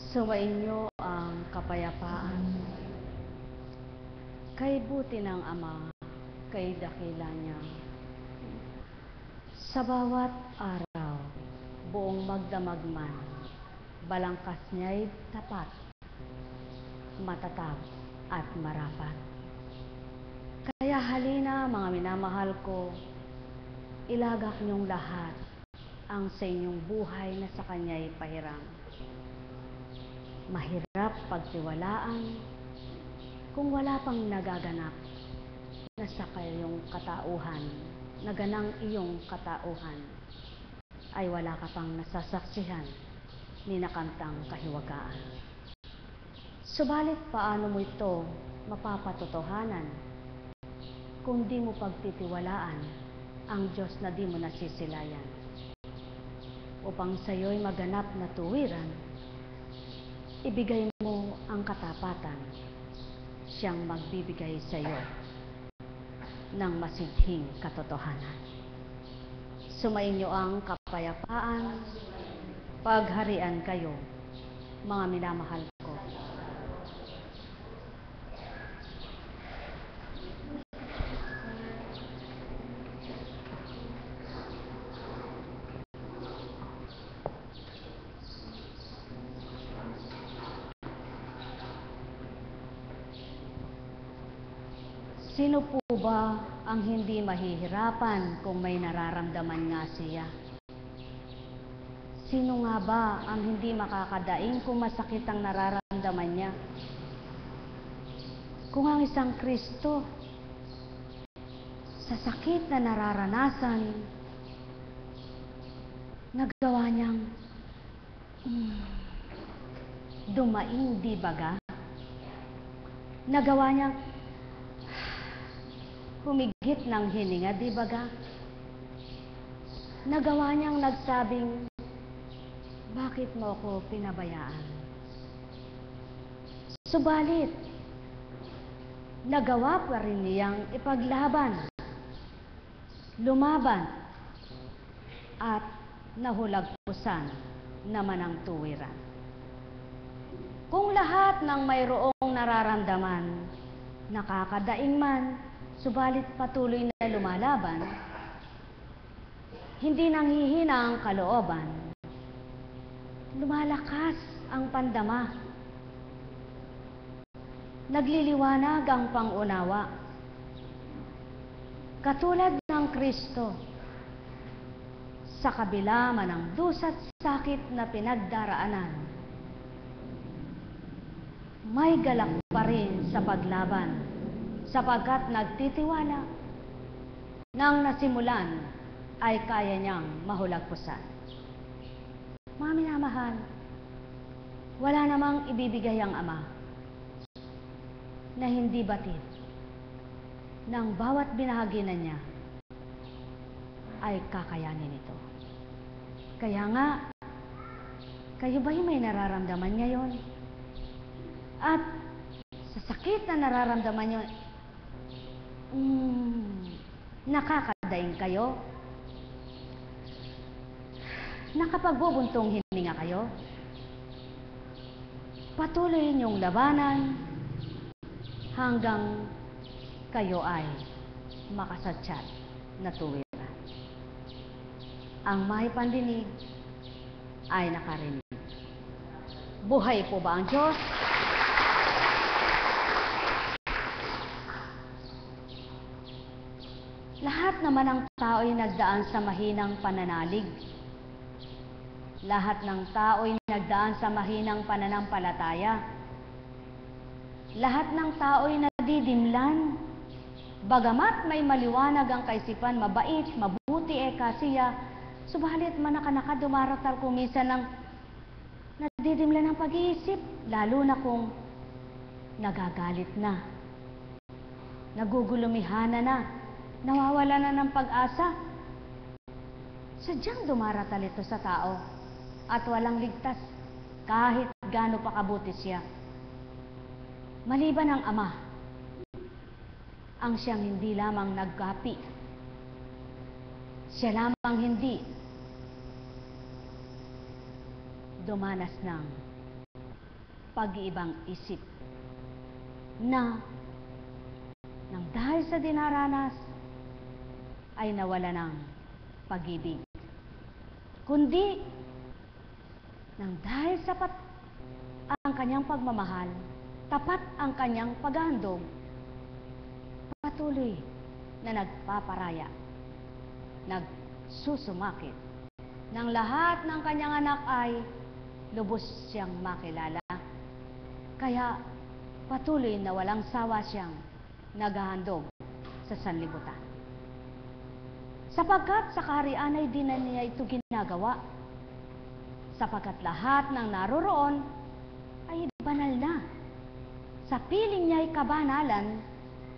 Sumainyo ang kapayapaan. Kay buti ng Ama, kay dakila niya. Sa bawat araw, buong magdamag man, balangkas niya'y tapat, matatag at marapat. Kaya halina mga minamahal ko, ilagak niyong lahat ang sa inyong buhay na sa Kanya'y pahiram. Mahirap pagtiwalaan kung wala pang nagaganap na sa kayong katauhan, na ganang iyong katauhan, ay wala ka pang nasasaksihan ni nakantang kahiwagaan. Subalit paano mo ito mapapatotohanan kung di mo pagtitiwalaan ang Diyos na di mo nasisilayan? Upang sa'yo'y maganap na tuwiran, ibigay mo ang katapatan, siyang magbibigay sa iyo ng masidhing katotohanan. Sumainyo ang kapayapaan, pagharian kayo, mga minamahal ko. Sino po ba ang hindi mahihirapan kung may nararamdaman nga siya? Sino nga ba ang hindi makakadaing kung masakit ang nararamdaman niya? Kung ang isang Kristo, sa sakit na nararanasan, nagawa niyang dumaing, di baga? Nagawa niyang humigit ng hininga, di baga? Nagawa niyang nagsabing, bakit mo ako pinabayaan? Subalit, nagawa pa rin niyang ipaglaban, lumaban, at nahulagpusan naman ang tuwiran. Kung lahat ng mayroong nararamdaman, nakakadaing man, subalit patuloy na lumalaban, hindi nanghihina ang kalooban, lumalakas ang pandama, nagliliwanag ang pangunawa. Katulad ng Kristo, sa kabila man ng dusa't sakit na pinagdaraanan, may galak pa rin sa paglaban, sapagkat nagtitiwala nang nasimulan ay kaya niyang mahulagpusan. Mga minamahal, wala namang ibibigay ang Ama na hindi batid ng bawat binahagi na niya ay kakayanin ito. Kaya nga, kayo ba'y may nararamdaman ngayon? At sa sakit na nararamdaman niyo, nakakadaing kayo? Nakapagbubuntong hininga kayo? Patuloy niyong labanan hanggang kayo ay makasadyat na tuwiran. Ang may pandinig ay nakarinig. Buhay po ba ang Diyos? Lahat naman ng tao ay nagdaan sa mahinang pananalig. Lahat ng tao ay nagdaan sa mahinang pananampalataya. Lahat ng tao ay nadidimlan. Bagamat may maliwanag ang kaisipan, mabait, mabuti, kasiya, subalit manakanaka dumaratal kung minsan ng nadidimlan ng pag-iisip, lalo na kung nagagalit na, nagugulumihana na, nawawala na ng pag-asa. Sadyang dumaratal ito sa tao at walang ligtas kahit gaano pa kabuti siya. Maliban ang Ama, ang siyang hindi lamang nagkapi, siya lamang hindi dumanas ng pag-iibang isip na nang dahil sa dinaranas ay nawala ng pag-ibig, kundi nang dahil sapat ang kanyang pagmamahal, tapat ang kanyang paghahandog, patuloy na nagpaparaya, nagsusumikap ng lahat ng kanyang anak ay lubos siyang makilala. Kaya patuloy na walang sawa siyang naghahandog sa sanlibutan. Sapagkat sa kaharian ay di na niya ito ginagawa. Sapagkat lahat ng naroroon ay banal na. Sa piling niya ay kabanalan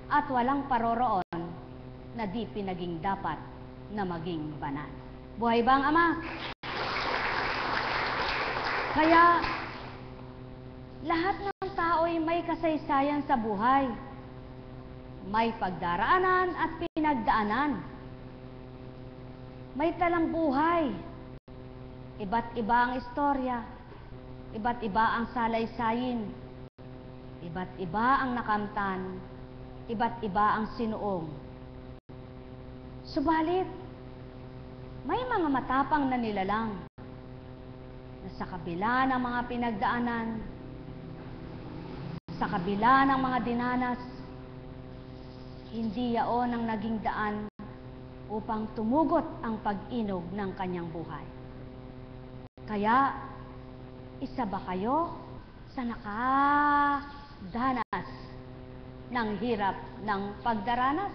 at walang paroroon na di pinaging dapat na maging banal. Buhay ba ang Ama? Kaya lahat ng tao ay may kasaysayan sa buhay. May pagdaraanan at pinagdaanan. May talang buhay. Iba't iba ang istorya. Iba't iba ang salaysayin. Iba't iba ang nakamtan. Iba't iba ang sinuong. Subalit, may mga matapang na nilalang na sa kabila ng mga pinagdaanan, sa kabila ng mga dinanas, hindi yaon ang naging daan upang tumugot ang pag-inog ng kanyang buhay. Kaya, isa ba kayo sa nakadanas ng hirap ng pagdaranas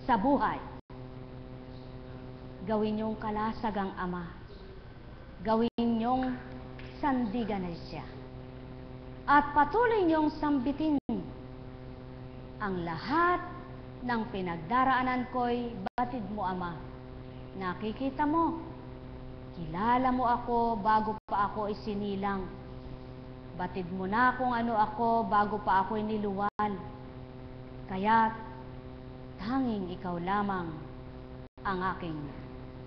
sa buhay? Gawin niyong kalasagang Ama. Gawin niyong sandigan na siya. At patuloy niyong sambitin ang lahat ng pinagdaraanan ko'y batid mo, Ama. Nakikita mo, kilala mo ako bago pa ako isinilang. Batid mo na kung ano ako bago pa ako iniluwal. Kaya tanging ikaw lamang ang aking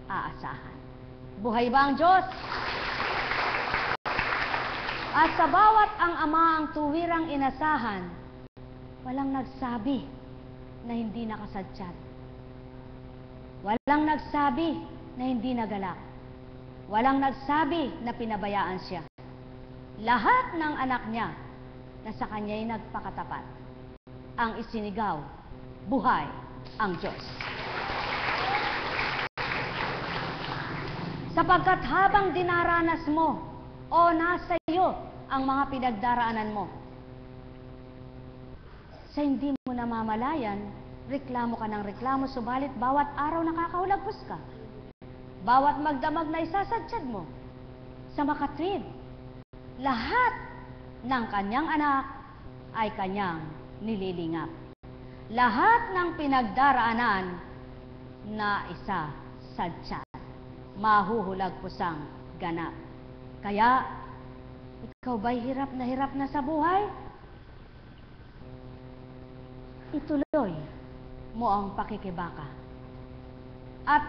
aasahan. Buhay ba ang Diyos? At sa bawat ang Ama ang tuwirang inasahan, walang nagsabi na hindi nakasadyat. Walang nagsabi na hindi nagalak. Walang nagsabi na pinabayaan siya. Lahat ng anak niya na sa kanya'y nagpakatapat. Ang isinigaw, buhay ang Diyos. Sapagkat habang dinaranas mo o nasa iyo ang mga pinagdaraanan mo, sa hindi mo namamalayan, reklamo ka ng reklamo, subalit bawat araw nakakahulagpos ka. Bawat magdamag na isasadyad mo sa makatwid, lahat ng kanyang anak ay kanyang nililingap. Lahat ng pinagdaraanan na isasadyad, mahuhulagpos ang ganap. Kaya, ikaw ba'y hirap na sa buhay? Ituloy mo ang pakikibaka. At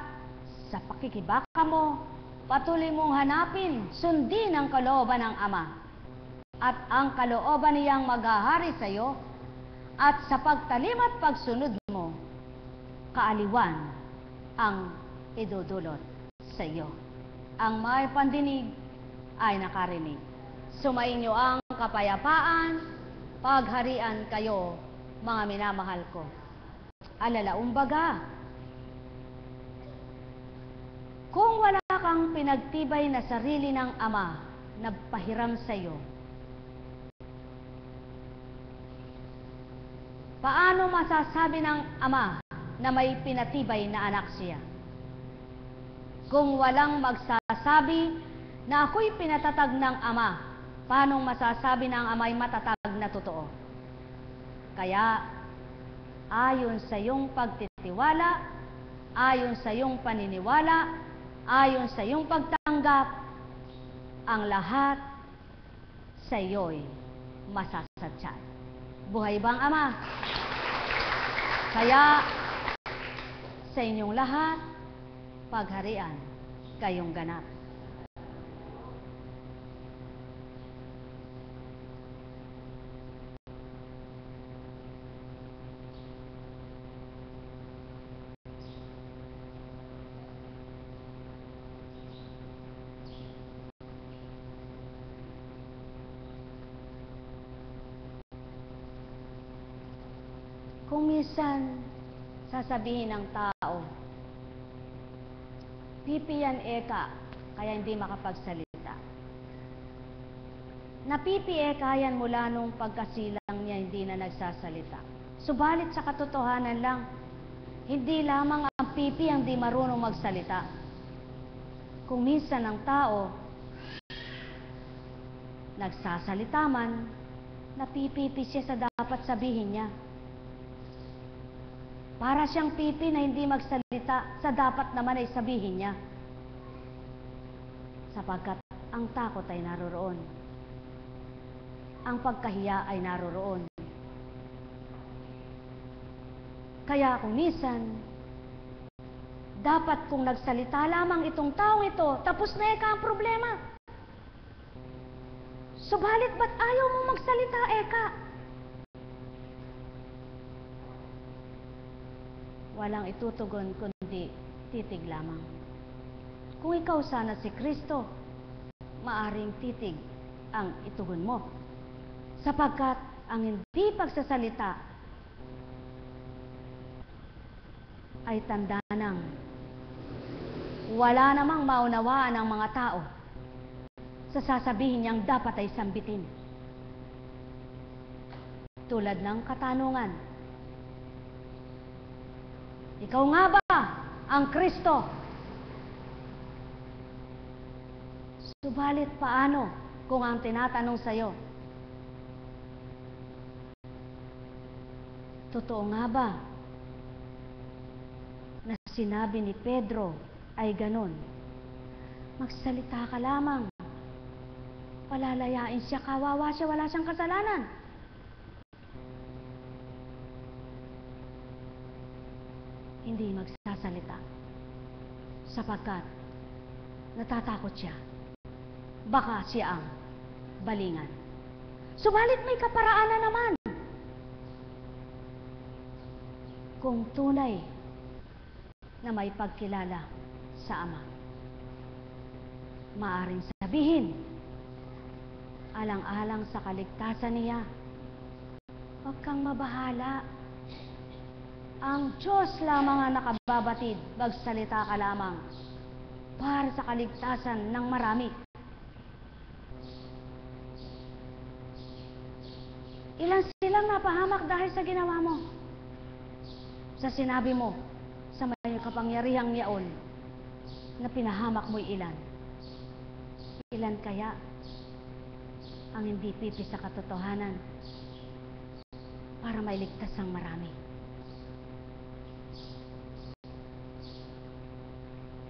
sa pakikibaka mo, patuloy mong hanapin, sundin ang kalooban ng Ama. At ang kalooban niyang maghahari sa iyo, at sa pagtalim at pagsunod mo, kaaliwan ang idudulot sa iyo. Ang may pandinig ay nakarinig. Sumainyo ang kapayapaan, pagharian kayo, mga minamahal ko. Alalaumbaga, kung wala kang pinagtibay na sarili ng Ama na pahiram sa iyo, paano masasabi ng Ama na may pinatibay na anak siya? Kung walang magsasabi na ako'y pinatatag ng Ama, paano masasabi ng Ama'y matatag na totoo? Kaya, ayon sa iyong pagtitiwala, ayon sa iyong paniniwala, ayon sa iyong pagtanggap, ang lahat sa iyo'y masasadyad. Buhay bang Ama? Kaya, sa inyong lahat, pagharian kayong ganap. Kung minsan, sasabihin ng tao, pipi yan eka, kaya hindi makapagsalita. Napipi eka yan mula nung pagkasilang niya, hindi na nagsasalita. Subalit sa katotohanan lang, hindi lamang ang pipi ang di marunong magsalita. Kung minsan ang tao, nagsasalita man, napipipi siya sa dapat sabihin niya. Para siyang pipi na hindi magsalita sa dapat naman ay sabihin niya. Sapagkat ang takot ay naroroon. Ang pagkahiya ay naroroon. Kaya kung minsan, dapat kung nagsalita lamang itong taong ito, tapos na eka ang problema. Subalit ba't ayaw mo magsalita eka? Walang itutugon kundi titig lamang. Kung ikaw sana si Kristo, maaring titig ang itugon mo. Sapagkat ang hindi pagsasalita ay tanda ng wala namang maunawaan ang mga tao sa sasabihin niyang dapat ay sambitin. Tulad ng katanungan, ikaw nga ba ang Kristo? Subalit paano kung ang tinatanong sa'yo, totoo nga ba na sinabi ni Pedro ay ganon? Magsalita ka lamang. Palalayain siya, kawawa siya, wala siyang kasalanan. Hindi magsasalita sapagkat natatakot siya. Baka siya ang balingan. Subalit may kaparaanan naman. Kung tunay na may pagkilala sa Ama, maaring sabihin, alang-alang sa kaligtasan niya, huwag kang mabahala. Ang Diyos lamang ang nakababatid, magsalita ka lamang para sa kaligtasan ng marami. Ilan silang napahamak dahil sa ginawa mo? Sa sinabi mo, sa may kapangyarihang yaon, na pinahamak mo'y ilan. Ilan kaya ang hindi pipi sa katotohanan para mailigtas ang marami?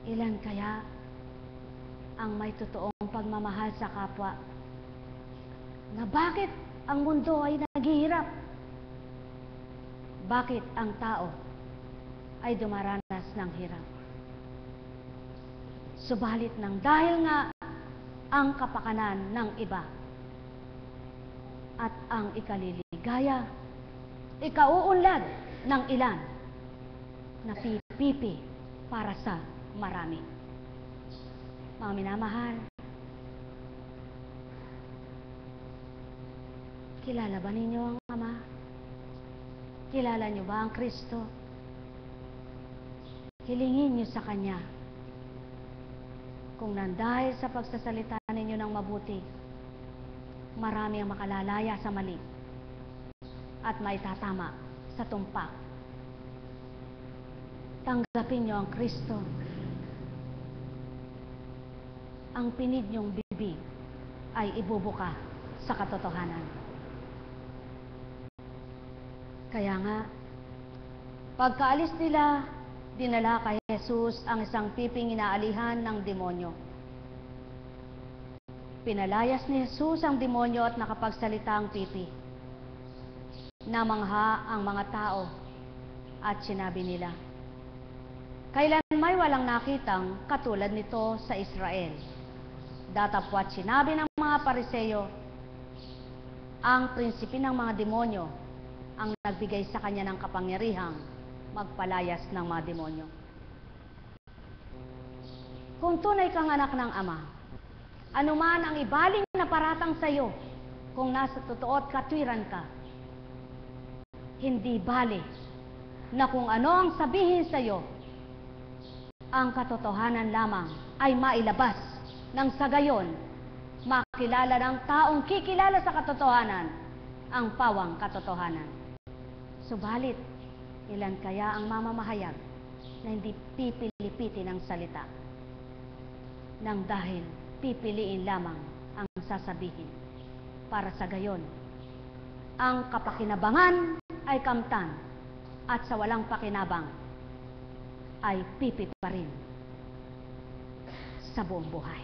Ilan kaya ang may totoong pagmamahal sa kapwa na bakit ang mundo ay naghihirap? Bakit ang tao ay dumaranas ng hirap? Subalit nang dahil nga ang kapakanan ng iba at ang ikaliligaya, ikauunlad ng ilan na pipipi para sa marami. Mga minamahal, kilala ba ninyo ang Ama? Kilala niyo ba ang Kristo? Hilingin niyo sa Kanya. Kung nandahil sa pagsasalita ninyo ng mabuti, marami ang makalalaya sa mali at maitatama sa tumpak. Tanggapin niyo ang Kristo. Ang pinig niyong bibig ay ibubuka sa katotohanan. Kaya nga, pagkaalis nila, dinala kay Jesus ang isang piping inaalihan ng demonyo. Pinalayas ni Jesus ang demonyo at nakapagsalita ang pipi. Namangha ang mga tao at sinabi nila, kailan may walang nakitang katulad nito sa Israel. Datapwat sinabi ng mga Pariseyo, ang prinsipe ng mga demonyo ang nagbigay sa kanya ng kapangyarihang magpalayas ng mga demonyo. Kung tunay kang anak ng Ama, anuman ang ibaling na paratang sa iyo, kung nasa totoo at katwiran ka, Hindi bale na kung ano ang sabihin sa iyo, ang katotohanan lamang ay mailabas nang sa gayon makilala ng taong kikilala sa katotohanan ang pawang katotohanan. Subalit, ilan kaya ang mamamahayag na hindi pipilipitin ang salita nang dahil pipiliin lamang ang sasabihin para sa gayon ang kapakinabangan ay kamtan at sa walang pakinabang ay pipi pa rin sa buong buhay.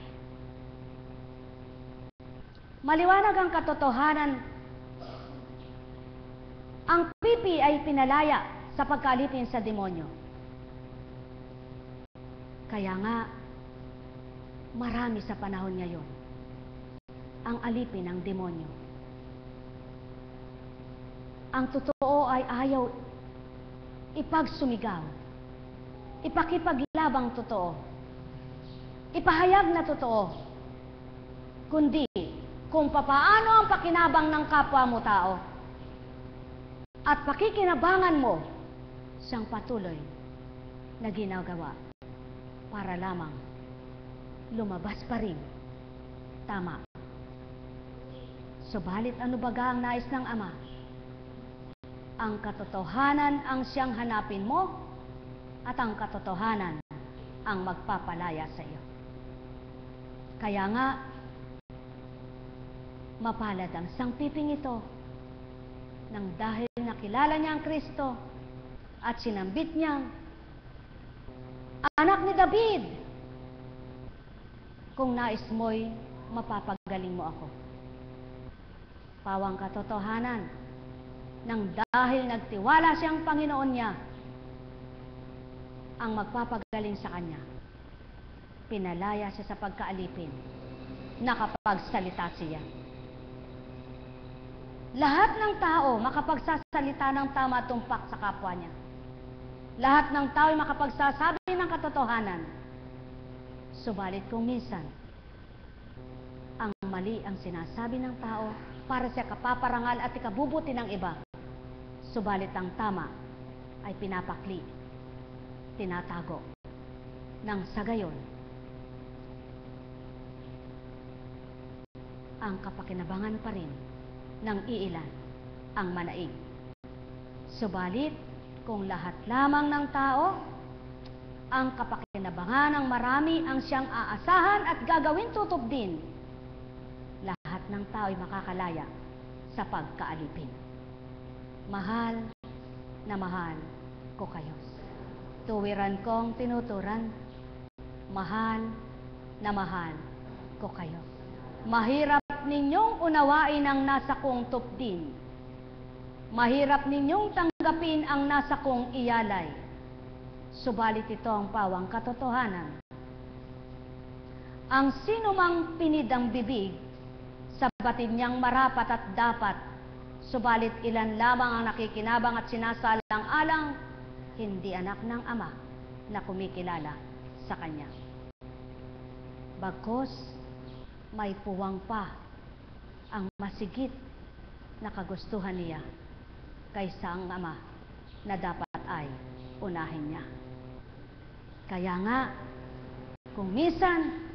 Maliwanag ang katotohanan. Ang pipi ay pinalaya sa pagkalipin sa demonyo. Kaya nga, marami sa panahon ngayon ang alipin ng demonyo. Ang totoo ay ayaw ipagsumigaw, ipakipaglabang totoo, ipahayag na totoo, kundi kung papaano ang pakinabang ng kapwa mo tao at pakikinabangan mo siyang patuloy na ginagawa para lamang lumabas pa rin tama. Subalit ano baga ang nais ng Ama? Ang katotohanan ang siyang hanapin mo at ang katotohanan ang magpapalaya sa iyo. Kaya nga, mapalad ang sangpiping ito nang dahil nakilala niya ang Kristo at sinambit niyang anak ni David, kung nais mo'y mapapagaling mo ako. Pawang katotohanan, nang dahil nagtiwala siyang Panginoon niya ang magpapagaling sa kanya, pinalaya siya sa pagkaalipin, nakapagsalita siya. Lahat ng tao makapagsasalita ng tama at tumpak sa kapwa niya. Lahat ng tao ay makapagsasabi ng katotohanan. Subalit kung minsan, ang mali ang sinasabi ng tao para sa kapaparangal at ikabubuti ng iba. Subalit ang tama ay pinapakli, tinatago, nang sa gayon, ang kapakinabangan pa rin ng iilan ang manaig. Subalit, kung lahat lamang ng tao, ang kapakinabangan ng marami ang siyang aasahan at gagawin tutup din, lahat ng tao ay makakalaya sa pagkaalipin. Mahal na mahal ko kayo. Tuwiran kong tinuturan, mahal na mahal ko kayo. Mahirap ninyong unawain ang nasa kong tupdin. Mahirap ninyong tanggapin ang nasa kong iyalay. Subalit ito ang pawang katotohanan. Ang sinumang pinid ang bibig, sa batid niyang marapat at dapat, subalit ilan lamang ang nakikinabang at sinasalang-alang, hindi anak ng Ama na kumikilala sa Kanya. Bagkus, may puwang pa ang masigit na kagustuhan niya kaysa ang Ama na dapat ay unahin niya. Kaya nga, kung minsan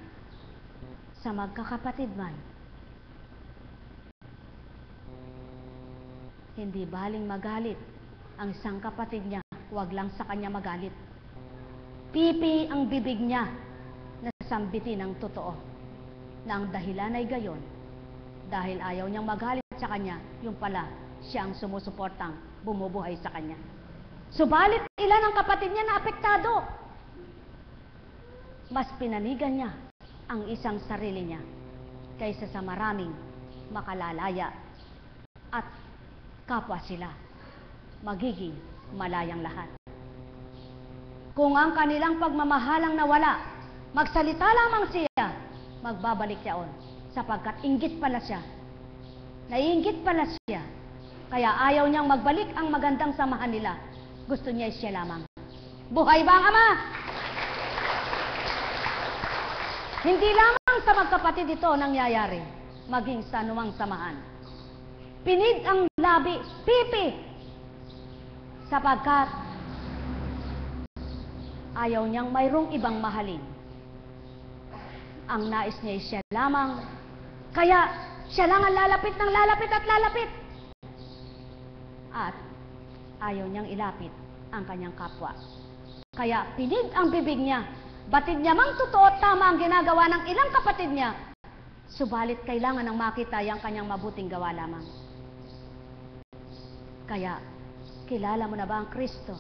sa magkakapatid man, hindi baling magalit ang isang kapatid niya, huwag lang sa kanya magalit. Pipi ang bibig niya na sambitin ang totoo, na ang dahilan ay gayon, dahil ayaw niyang magalit sa kanya, yung pala siya ang sumusuportang bumubuhay sa kanya. Subalit ilan ang kapatid niya na apektado. Mas pinanigan niya ang isang sarili niya kaysa sa maraming makalalaya at kapwa sila magiging malayang lahat. Kung ang kanilang pagmamahalang nawala, magsalita lamang siya, magbabalik yaon, sapagkat inggit pala siya. Naiinggit pala siya. Kaya ayaw niyang magbalik ang magandang samahan nila. Gusto niya siya lamang. Buhay ba ang Ama? Hindi lamang sa magkapatid ito nangyayari, maging sa anumang samahan. Pinid ang labi, pipi sapagkat ayaw niyang mayroong ibang mahalin. Ang nais niya ay siya lamang, kaya siya lang ang lalapit ng lalapit at lalapit. At ayaw niyang ilapit ang kanyang kapwa. Kaya pinig ang bibig niya, batid niya mang totoo at tama ang ginagawa ng ilang kapatid niya, subalit kailangan ng makita ang kanyang mabuting gawa lamang. Kaya, kilala mo na ba ang Kristo?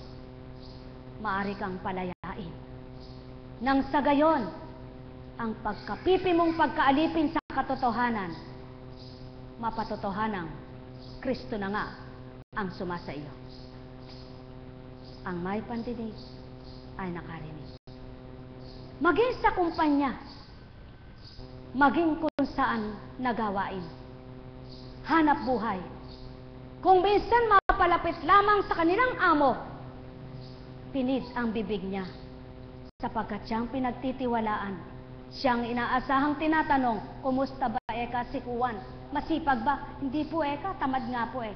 Maari kang palayain. Nang sa gayon, ang pagkapipi mong pagkaalipin sa katotohanan, mapatotohanang Kristo na nga ang sumasa iyo. Ang may pandinig ay nakarinig. Maging sa kumpanya, maging kung saan nagawain, hanap buhay. Kung minsan mapalapit lamang sa kanilang amo, pinid ang bibig niya, sapagkat siyang pinagtitiwalaan, siyang inaasahang tinatanong, kumusta ba eka si Juan? Masipag ba? Hindi po eka, tamad nga po eh.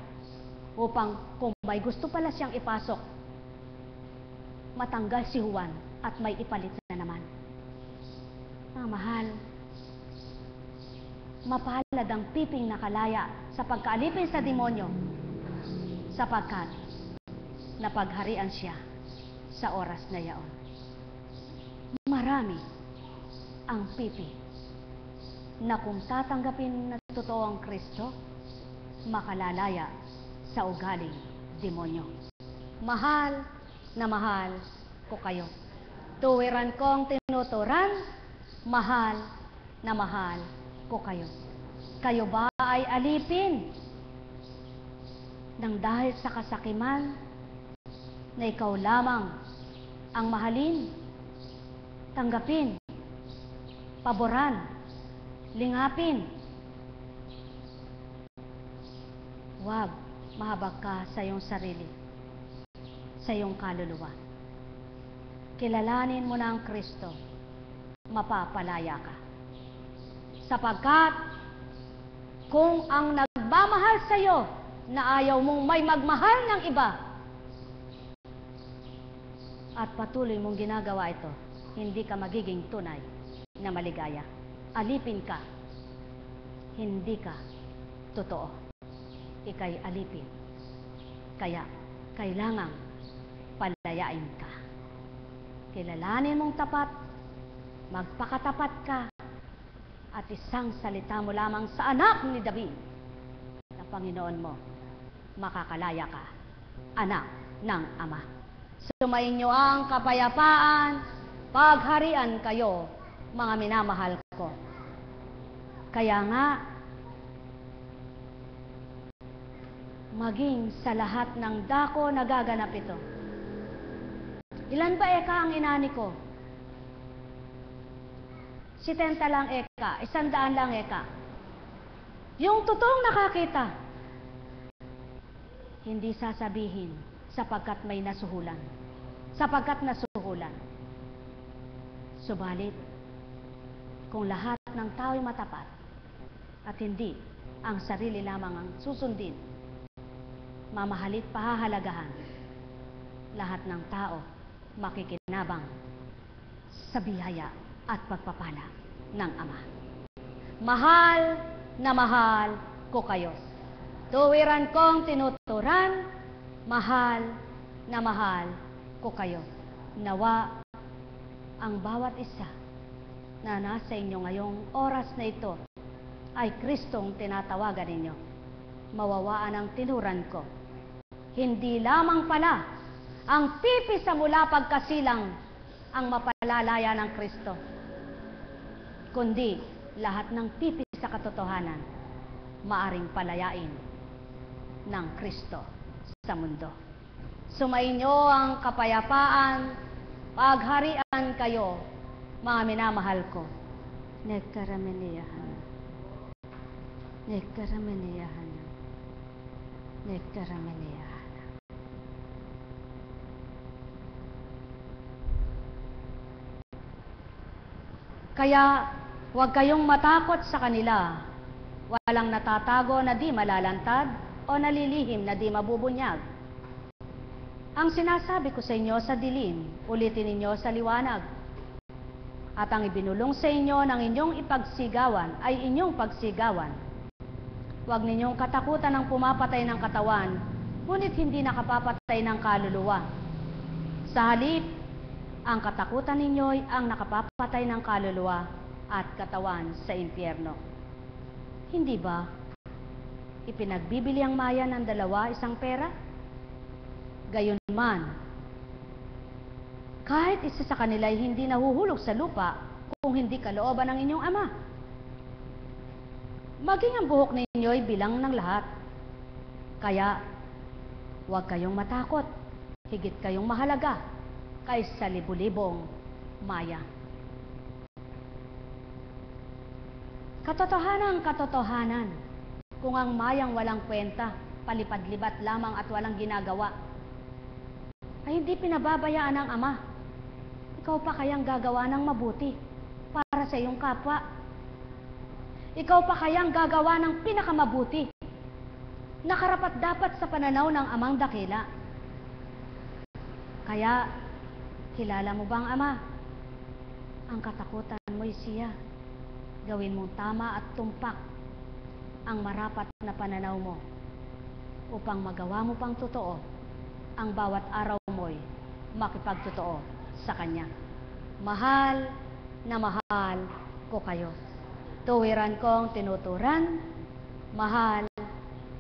Upang kung may gusto pala siyang ipasok, matanggal si Juan at may ipalit na naman. Mga mahal, mapalad ang piping nakalaya sa pagkaalipin sa demonyo, sapagkat napagharian siya sa oras na yaon. Marami ang pipi na kung tatanggapin na totoo ang Kristo, makalalaya sa ugaling demonyo. Mahal na mahal ko kayo. Tuwiran kong tinuturan, mahal na mahal ko kayo. Kayo ba ay alipin nang dahil sa kasakiman na ikaw lamang ang mahalin, tanggapin, paboran, lingapin? Huwag mahabag ka sa iyong sarili, sa iyong kaluluwa. Kilalanin mo na ang Kristo, mapapalaya ka. Sapagkat kung ang nagmamahal sa iyo na ayaw mong may magmahal ng iba at patuloy mong ginagawa ito, hindi ka magiging tunay na maligaya. Alipin ka, hindi ka totoo. Ika'y alipin. Kaya kailangang palayain ka. Kilalanin mong tapat, magpakatapat ka, at isang salita mo lamang sa anak ni David na Panginoon mo, makakalaya ka, anak ng Ama. Sumainyo ang kapayapaan, pagharian kayo, mga minamahal ko. Kaya nga, maging sa lahat ng dako nagaganap ito. Ilan ba eka ang inani ko? 70 lang eka, 100 lang eka. Yung totoong nakakita, hindi sasabihin sapagkat may nasuhulan. Sapagkat nasuhulan. Subalit, kung lahat ng tao'y matapat at hindi ang sarili lamang ang susundin, mamahalit pahahalagahan, lahat ng tao makikinabang sa biyaya at pagpapala ng Ama. Mahal na mahal ko kayo. Tuwiran kong tinuturan, mahal na mahal ko kayo. Nawa ang bawat isa na nasa inyo ngayong oras na ito ay Kristong tinatawagan ninyo. Mawawaan ang tinuran ko. Hindi lamang pala ang pipi sa mula pagkasilang ang mapalalaya ng Kristo, kundi lahat ng pipi sa katotohanan maaring palayain ng Kristo sa mundo. Sumainyo ang kapayapaan, pagharian kayo, mga minamahal ko. Nagkaramaniyahan. Nagkaramaniyahan. Nagkaramaniyahan. Kaya huwag kayong matakot sa kanila. Walang natatago na di malalantad o nalilihim na di mabubunyag. Ang sinasabi ko sa inyo sa dilim, ulitin ninyo sa liwanag. At ang ibinulong sa inyo ng inyong ipagsigawan ay inyong pagsigawan. Huwag ninyong katakutan ang pumapatay ng katawan, ngunit hindi nakapapatay ng kaluluwa. Sa halip, ang katakutan ninyo'y ang nakapapatay ng kaluluwa at katawan sa impyerno. Hindi ba ipinagbibili ang maya ng 2 isang pera? Gayunman, kahit isa sa kanila ay hindi nahuhulog sa lupa kung hindi kalooban ng inyong Ama. Maging ang buhok ninyo ay bilang ng lahat. Kaya, huwag kayong matakot. Higit kayong mahalaga kaysa libu-libong maya. Katotohanan, kung ang mayang walang kwenta, palipad-libat lamang at walang ginagawa, ay hindi pinababayaan ng Ama. Ikaw pa kayang gagawa ng mabuti para sa iyong kapwa? Ikaw pa kayang gagawa ng pinakamabuti na karapat-dapat sa pananaw ng Amang dakila? Kaya, kilala mo bang Ama? Ang katakutan mo'y siya. Gawin mong tama at tumpak ang marapat na pananaw mo upang magawa mo pang totoo ang bawat araw mo'y makipagtotoo sa Kanya. Mahal na mahal ko kayo. Tuwiran kong tinuturan, mahal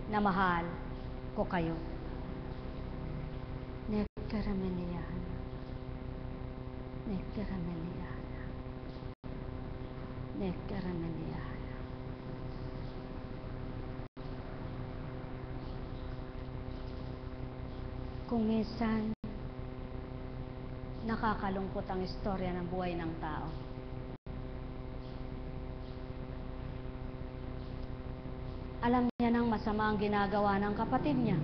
na mahal ko kayo. Nekkarameliana, nekkarameliana, nekkarameliana. Kung minsan, nakakalungkot ang istorya ng buhay ng tao. Alam niya ng masama ang ginagawa ng kapatid niya.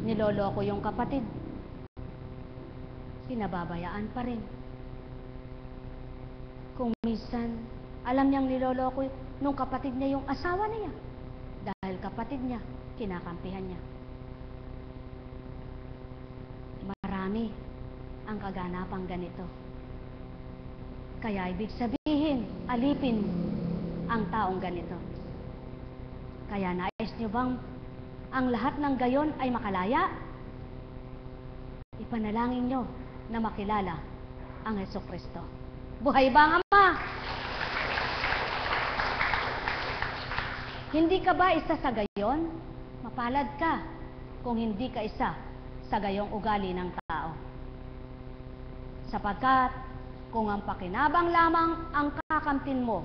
Niloloko yung kapatid. Pinababayaan pa rin. Kung minsan, alam niyang niloloko nung kapatid niya yung asawa niya. Dahil kapatid niya, kinakampihan niya. Marami ang kaganapang ganito. Kaya ibig sabihin, alipin ang taong ganito. Kaya nais niyo bang ang lahat ng gayon ay makalaya? Ipanalangin niyo na makilala ang Hesukristo. Buhay ba ang Ama? Hindi ka ba isa sa gayon? Mapalad ka kung hindi ka isa sa gayong ugali ng tao. Sapagkat kung ang pakinabang lamang ang kakamtin mo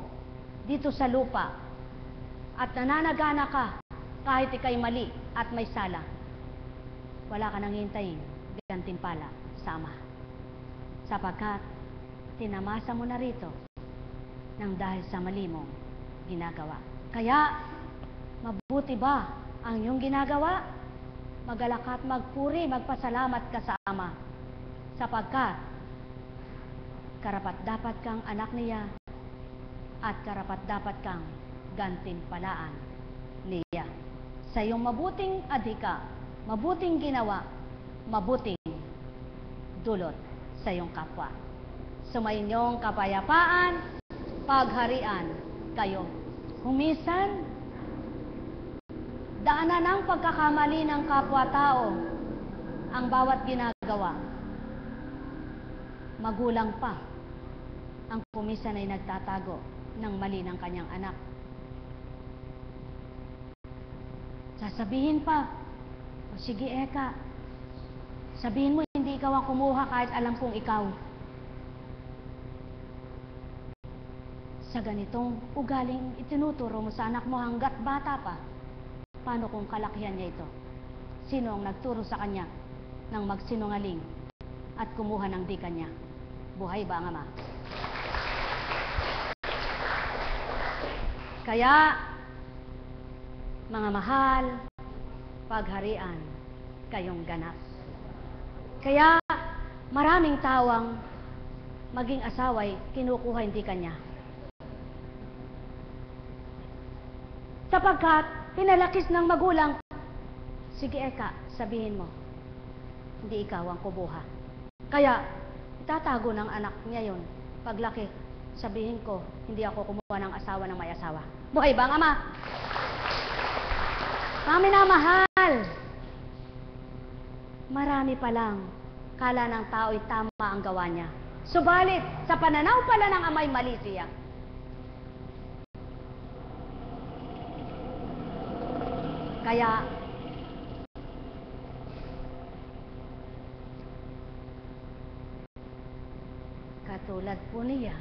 dito sa lupa at nananagana ka kahit ikay mali at may sala, wala ka nang hintayin gantimpala sa Ama. Sapagkat tinamasa mo na rito nang dahil sa mali mong ginagawa. Kaya, mabuti ba ang iyong ginagawa? Magalak at magpuri, magpasalamat ka sa Ama. Sapagkat, karapat-dapat kang anak niya at karapat-dapat kang gantimpalaan niya. Sa iyong mabuting adhika, mabuting ginawa, mabuting dulot sa iyong kapwa. Sumainyong kapayapaan, pagharian kayo. Humisan, daanan ng pagkakamali ng kapwa-tao ang bawat ginagawa. Magulang pa ang kumisan ay nagtatago ng mali ng kanyang anak. Sasabihin pa, o sige Eka, sabihin mo hindi ikaw ang kumuha kahit alam kong ikaw. Sa ganitong ugaling itinuturo mo sa anak mo hanggat bata pa, paano kung kalakihan niya ito? Sino ang nagturo sa kanya ng magsinungaling at kumuha ng di kanya? Buhay ba ang Ama? Kaya, mga mahal, pagharian kayong ganap. Kaya, maraming tawang maging asaway kinukuha hindi kanya. Sapagkat pinalakis ng magulang, sige Eka, sabihin mo. hindi ikaw ang kubuha. Kaya, itatago ng anak niya yun. Paglaki, sabihin ko, hindi ako kumuha ng asawa ng may asawa. Buhay ba ang ama? Mga minamahal, marami pa lang kala ng tao'y tama ang gawa niya. Subalit, sa pananaw pala ng ama'y mali siya. Kaya, katulad po niya,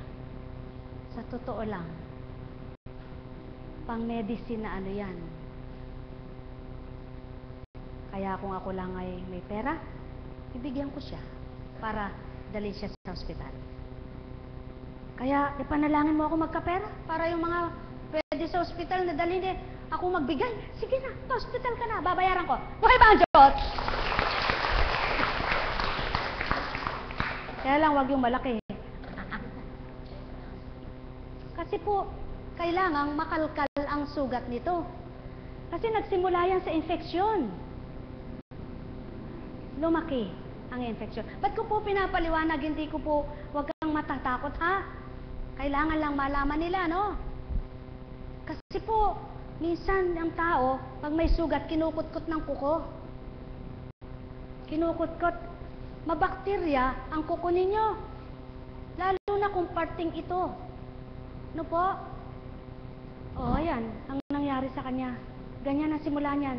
sa totoo lang, pang-medicine na ano yan. Kaya kung ako lang ay may pera, ibigyan ko siya para dalhin siya sa ospital. Kaya ipanalangin mo ako magkapera para yung mga pwede sa ospital na dalhin din, ako magbigay. Sige na, sa ospital ka na, babayaran ko. Buhay ba ang Diyos? Kaya lang, wag yung malaki. Kasi po, kailangang makalkal ang sugat nito. Kasi nagsimula yan sa infeksyon. Lumaki ang infeksyon. Ba't ko po pinapaliwanag? Hindi ko po, wag kang matatakot, ha? Kailangan lang malaman nila, no? Kasi po, minsan ang tao, pag may sugat, kinukutkot ng kuko. Kinukutkot. Mabakterya ang kuko ninyo. Lalo na kung parting ito. No po? O, ayan, ang nangyari sa kanya. Ganyan ang simula niyan.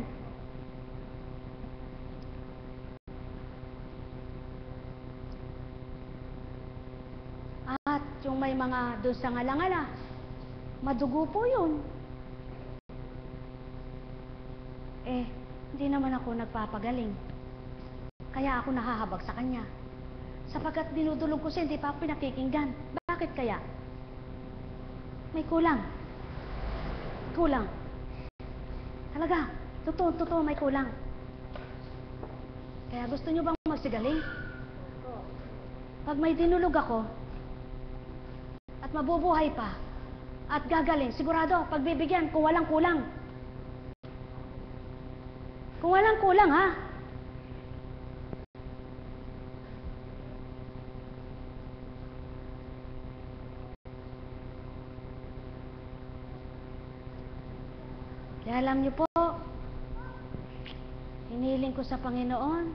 At yung may mga doon sa ngala-ngala, madugo po yun. Eh, hindi naman ako nagpapagaling. Kaya ako nahahabag sa kanya. Sapagkat dinudulog ko siya, hindi pa ako pinakikinggan. Bakit kaya? May kulang. Kulang. Talaga, totoo, may kulang. Kaya gusto nyo bang magsigaling? Pag may dinulog ako, at mabubuhay pa, at gagaling, sigurado, pagbibigyan, kung walang kulang. Kung walang kulang, ha? Kaya alam niyo po, hiniling ko sa Panginoon,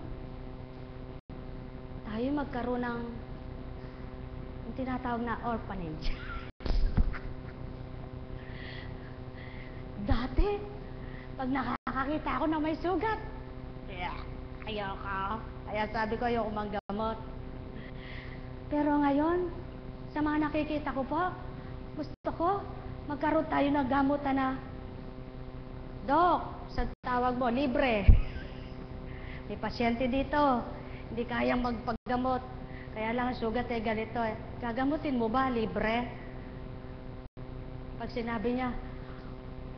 tayo magkaroon ng yung tinatawag na orphanage. Dati, pag nakakakita ako na may sugat, ayoko. Kaya sabi ko, ayoko manggamot. Pero ngayon, sa mga nakikita ko po, gusto ko, magkaroon tayo ng gamutan na, Dok, sa tawag mo, libre. May pasyente dito, hindi kayang magpaggamot. Kaya lang sugat ganito eh. Gagamutin mo ba, libre? Pag sinabi niya,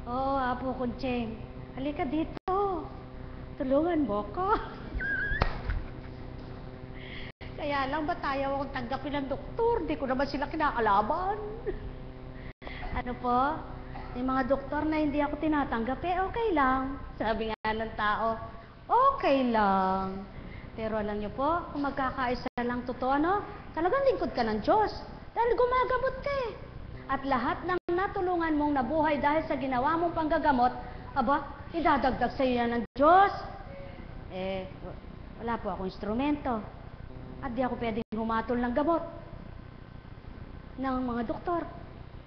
oo, Apo Kuncheng, halika dito. Tulungan mo ko. Kaya lang ba tayo akong tanggapin ng doktor? Di ko naman sila kinakalaban. Ano po? May mga doktor na hindi ako tinatanggap, okay lang. Sabi nga ng tao, okay lang. Pero alam niyo po, kung magkakaisa lang totoo, no? Talagang lingkod ka ng Diyos. Dahil gumagamot ka eh. At lahat ng natulungan mong nabuhay dahil sa ginawa mong panggagamot, aba, idadagdag sa iyo ng Diyos. Eh, wala po akong instrumento. At di ako pwedeng humatol ng gamot ng mga doktor.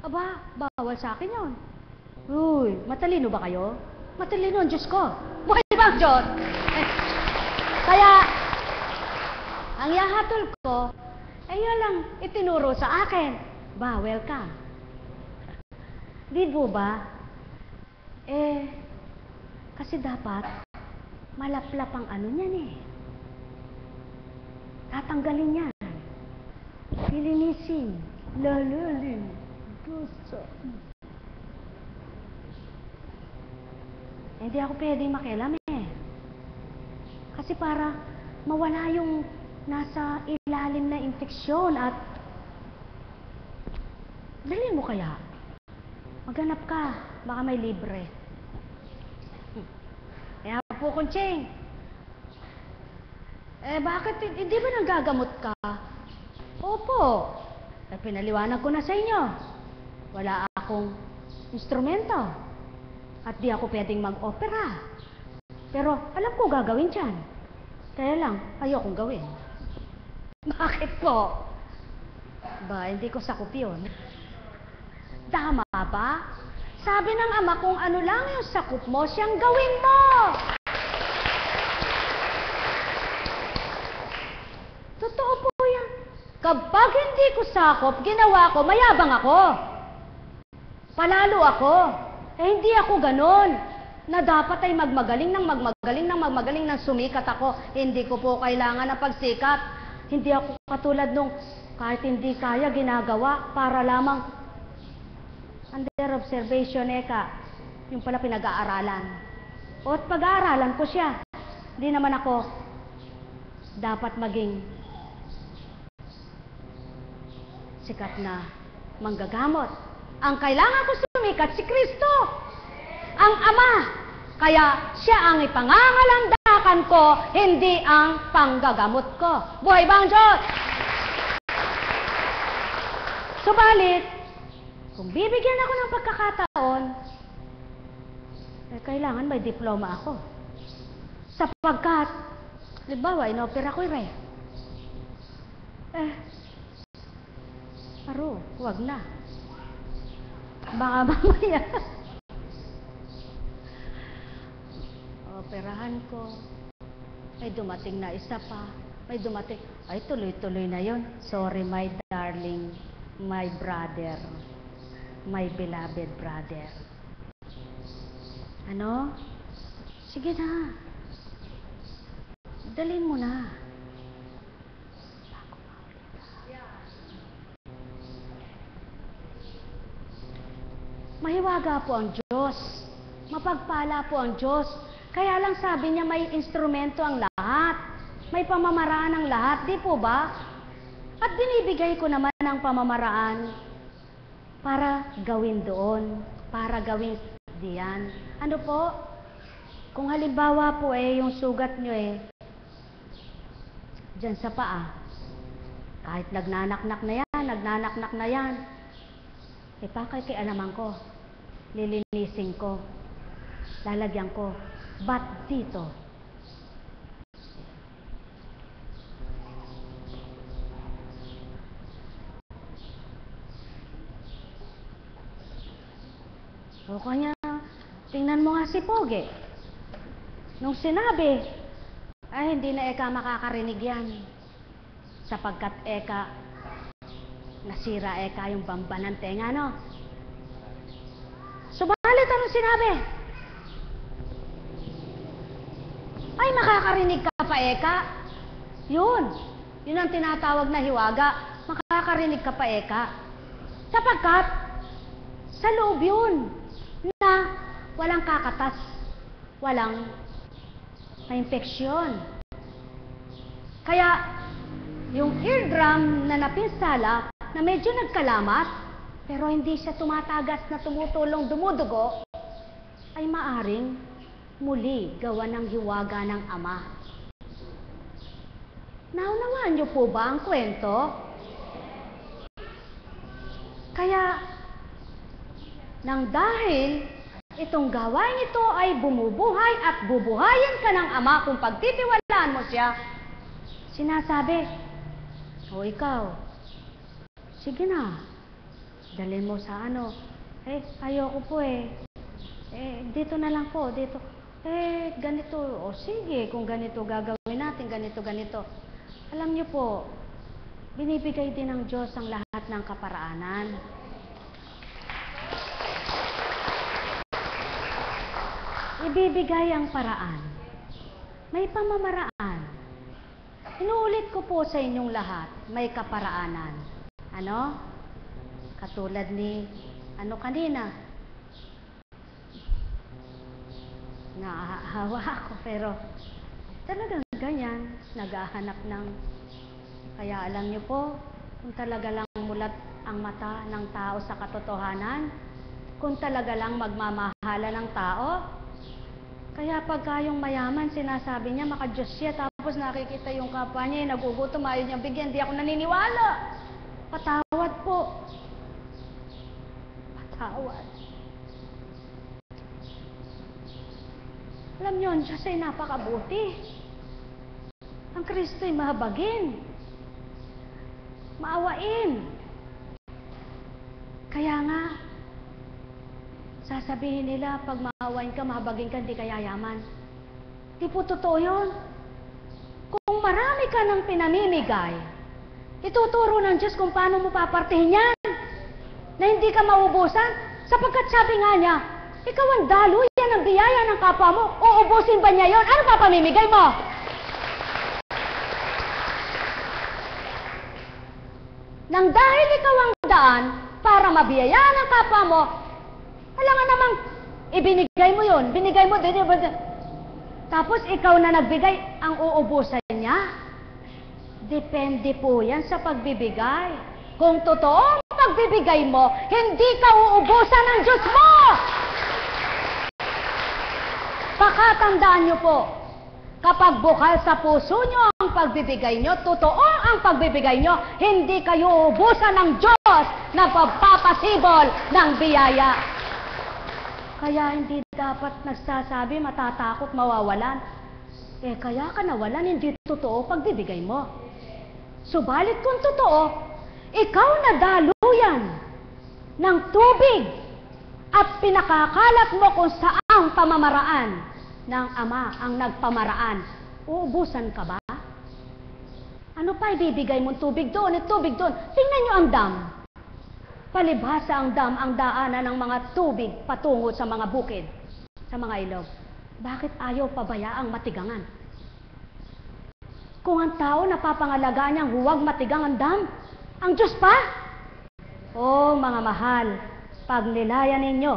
Aba, bawal sa akin yun. Uy, matalino ba kayo? Matalino ang Diyos ko. Buhay ba ang Diyos? Kaya, ang yahatol ko, yun lang itinuro sa akin. Bawal ka. Di po ba? Kasi dapat, malaplap ang ano niyan eh. Tatanggalin yan. Pilinisin. Lalalim. Gusto. Hindi ako pwedeng makialam eh. Kasi para mawala yung nasa ilalim na infeksyon at dalhin mo kaya. Maghanap ka. Baka may libre. Kaya po, Kuncheng. Bakit? Hindi ba nanggagamot ka? Opo. Pinaliwanag ko na sa inyo. Wala akong instrumento. At di ako pwedeng mag-opera. Pero alam ko gagawin dyan. Kaya lang, ayokong gawin. Bakit po? Hindi ko sakop yun. Tama ba? Sabi ng ama, kung ano lang yung sakop mo, siyang gawin mo! Totoo po yan. Kapag hindi ko sakop, ginawa ko, mayabang ako. Palalo ako. Hindi ako ganon. Na dapat ay magmagaling ng sumikat ako. Hindi ko po kailangan na pagsikat. Hindi ako katulad nung kahit hindi kaya ginagawa para lamang under observation, yung pala pinag-aaralan. O at pag-aaralan ko siya. Hindi naman ako dapat maging sikat na manggagamot. Ang kailangan ko sumikat si Kristo, ang Ama. Kaya siya ang ipangangalandakan ko, hindi ang panggagamot ko. Buhay ba ang Diyos? Subalit, kung bibigyan ako ng pagkakataon, kailangan may diploma ako. Sapagkat, halimbawa, inopera ko rin. Huwag na. Baka mamaya. Operahan ko. May dumating na isa pa. May dumating. Ay, tuloy-tuloy na yon. Sorry, my darling, my brother, my beloved brother. Ano? Sige na. Dalhin mo na. Mahiwaga po ang Diyos. Mapagpala po ang Diyos. Kaya lang sabi niya may instrumento ang lahat. May pamamaraan ang lahat, di po ba? At binibigay ko naman ang pamamaraan para gawin doon, para gawin diyan. Ano po? Kung halimbawa po yung sugat nyo dyan sa paa, kahit nagnanaknak na yan, pakikialaman ko, lilinisin ko, lalagyan ko, ba't dito? O kanya, tingnan mo nga si Pogi. Nung sinabi, hindi na makakarinig yan. Sapagkat nasira yung bamba ng tenga, no? Subalit, anong sinabi? Ay, makakarinig ka pa, Yun ang tinatawag na hiwaga. Makakarinig ka pa, Sapagkat, sa loob yun, na walang kakatas, walang infeksyon. Kaya, yung eardrum na napinsala, na medyo nagkalamat, pero hindi siya tumatagas na tumutulong, dumudugo, ay maaring muli gawa ng hiwaga ng Ama. Naunawaan niyo po ba ang kwento? Kaya, nang dahil itong gawain ito ay bumubuhay at bubuhayin ka ng Ama kung pagtitiwalaan mo siya, sinasabi, o ikaw, sige na, dalhin mo sa ayoko po dito na lang po, dito. Ganito, sige, kung ganito gagawin natin, ganito. Alam niyo po, binibigay din ng Diyos ang lahat ng kaparaanan. Ibibigay ang paraan. May pamamaraan. Inuulit ko po sa inyong lahat, may kaparaanan. Ano? Katulad ni, kanina? Naahawa ako, pero talagang ganyan, naghahanap ng, kaya alam niyo po, kung talaga lang mulat ang mata ng tao sa katotohanan, kung talaga lang magmamahala ng tao, Kaya pagka yung mayaman, sinasabi niya, maka-Diyos siya, tapos nakikita yung kapwa niya, nagugutom, ayaw niya bigyan, di ako naniniwala. Patawad po. Patawad. Alam niyo, ang Diyos ay napakabuti. Ang Kristo ay mahabagin. Maawain. Kaya nga, sasabihin nila, pag maawain ka, mahabagin ka, hindi ka yayaman. Di po totoo yun. Kung marami ka ng pinamimigay, ituturo ng Diyos kung paano mo papartihin yan, na hindi ka maubusan, sapagkat sabi nga niya, ikaw ang daluyan ng biyaya ng kapwa mo, uubusin ba niya yon? Ano pa pamimigay mo? Nang dahil ikaw ang daan para mabiyayaan ang kapwa mo, wala nga namang ibinigay mo yon, binigay mo, tapos ikaw na nagbigay, ang uubusan niya. Depende po yan sa pagbibigay. Kung totoo ang pagbibigay mo, hindi ka uubusan ng Diyos mo! Pakatandaan niyo po, kapag bukal sa puso niyo ang pagbibigay niyo, totoo ang pagbibigay niyo, hindi kayo uubusan ng Diyos na pagpapasibol ng biyaya. Kaya hindi dapat nagsasabi, matatakot, mawawalan. Kaya ka nawalan, hindi totoo pagbibigay mo. Subalit kung totoo, ikaw na daluyan ng tubig at pinakakalat mo kung saang pamamaraan ng Ama ang nagpamaraan, uubusan ka ba? Ano pa ibibigay mong tubig doon at tubig doon? Tingnan nyo ang dam. Palibhasa ang dam, ang daanan ng mga tubig patungo sa mga bukid, sa mga ilog. Bakit ayaw pabayaang matigangan? Kung ang tao napapangalagaan niyang huwag matigang ang dam, ang Diyos pa? Oh, mga mahal, pag nilayan ninyo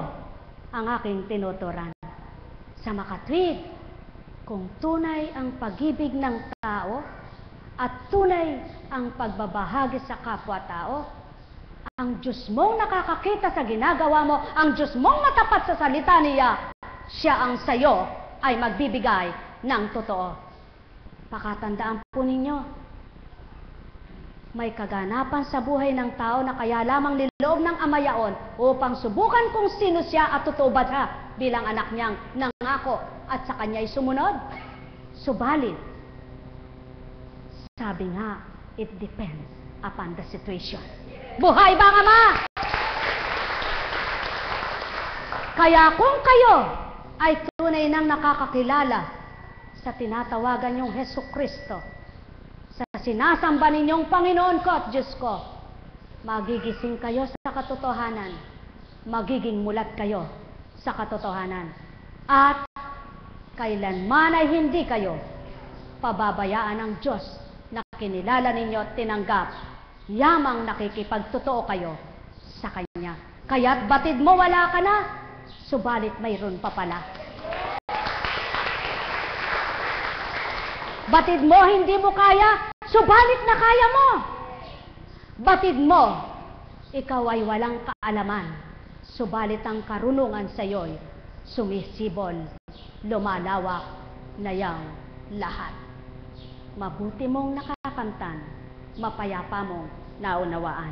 ang aking tinuturan sa makatwid, kung tunay ang pag-ibig ng tao at tunay ang pagbabahagi sa kapwa-tao, ang Diyos mong nakakakita sa ginagawa mo, ang Diyos mong matapat sa salita niya, siya ang sayo ay magbibigay ng totoo. Pakatandaan po ninyo, may kaganapan sa buhay ng tao na kaya lamang niloob ng Ama yaon upang subukan kung sino siya at totoo ba siya bilang anak niyang nangako at sa kanya'y sumunod. Subalit, sabi nga, it depends upon the situation. Buhay ba ang Ama? Kaya kung kayo ay tunay nang nakakakilala sa tinatawagan niyong Hesus Kristo, sa sinasamba ninyong Panginoon ko at Diyos ko, magigising kayo sa katotohanan, magiging mulat kayo sa katotohanan, at kailanman ay hindi kayo pababayaan ng Diyos na kinilala ninyo at tinanggap, yamang nakikipagtotoo kayo sa Kanya. Kaya't batid mo wala ka na, subalit mayroon pa pala. Batid mo hindi mo kaya, subalit na kaya mo. Batid mo, ikaw ay walang kaalaman, subalit ang karunungan sa iyo'y sumisibol, lumalawak na yang lahat. Mabuti mong nakakamtan, mapayapa mong naunawaan.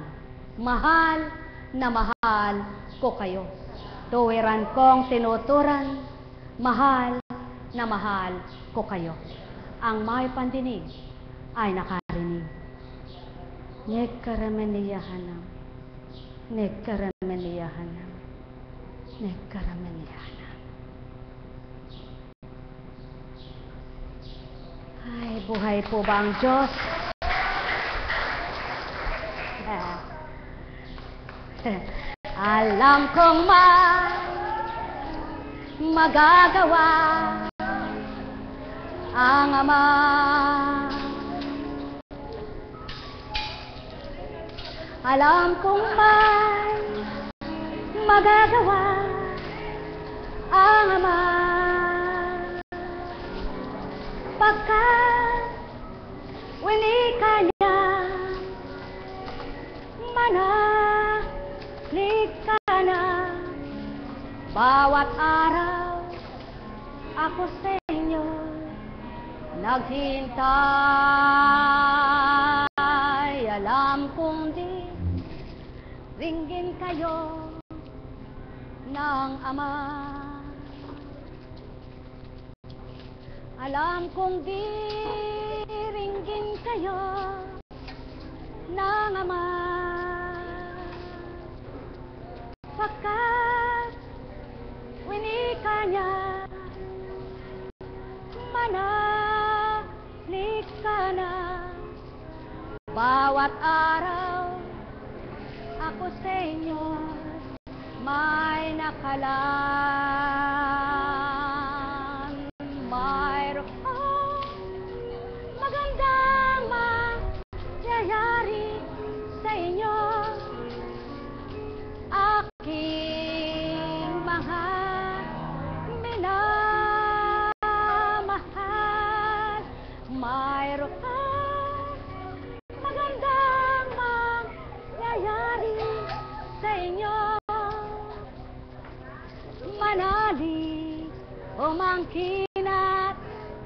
Mahal na mahal ko kayo. Tuwiran kong tinuturan, mahal na mahal ko kayo. Ang may pandinig ay nakarinig. Nekaramaniyahanam, nekaramaniyahanam, nekaramaniyahanam. Ay, buhay po ba ang Diyos? Alam kong magagawa ang Ama. Alam kong magagawa ang Ama. Pagkat winika niya, manahalik ka na. Bawat araw ako sa inyo naghintay. Alam kong di ringgin kayo ng Ama. Alam kong di ringgin kayo ng Ama. Pagkat winika niya, manalik ka na. Bawat araw ako sa inyo may nakalaan. Mayroong magandang mangyayari sa inyo, aking mga minamahal. Mayroong magandang mangyayari sa inyo, manalig umangkin at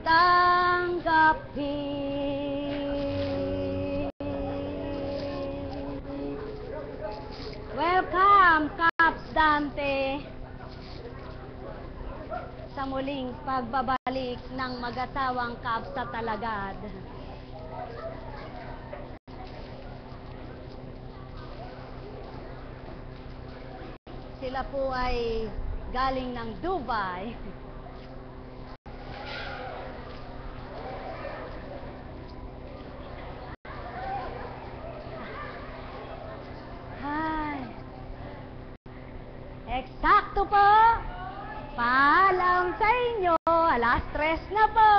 tanggapin. Welcome, Caps Dante, sa muling pagbabalik ng mag-asawang Caps sa Talagad. Sila po ay galing ng Dubai. Ay, eksakto po. Paalam sa inyo, alas 3 na po.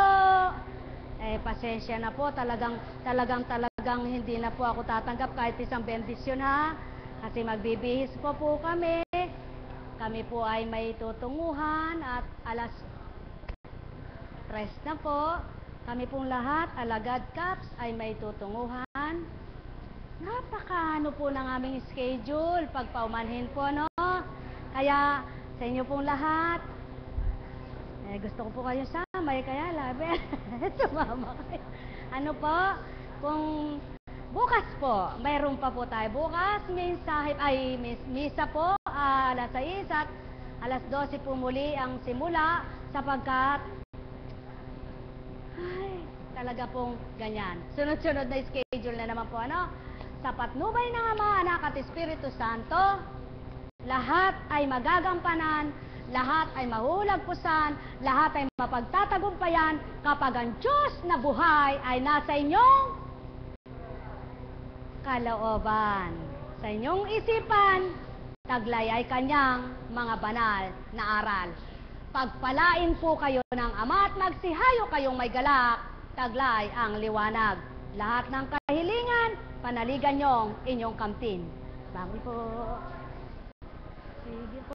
Pasensya na po, talagang hindi na po ako tatanggap kahit isang bendisyon, ha. Kasi magbibihis po kami. Kami po ay may tutunguhan at alas 3 na po. Kami pong lahat, alagad Caps, ay may tutunguhan. Napakaano po ng aming schedule, pagpaumanhin po, no? Kaya sa inyo pong lahat, gusto ko po kayo samay, kaya labi, sumama kayo. Ano po, kung bukas po, mayroon pa po tayo. Bukas, misa po, alas 6 at alas 12 po muli ang simula, sapagkat, talaga pong ganyan. Sunod-sunod na schedule na naman po, ano? Sa patnubay ng Ama, Anak at Espiritu Santo, lahat ay magagampanan, lahat ay mahulagpusan, lahat ay mapagtatagumpayan kapag ang Diyos na buhay ay nasa inyong kalooban. Sa inyong isipan, taglay ay kanyang mga banal na aral. Pagpalain po kayo ng Ama at magsihayo kayong may galak, taglay ang liwanag. Lahat ng kahilingan, panaligan niyong inyong kamtin. Bago po. Sige po.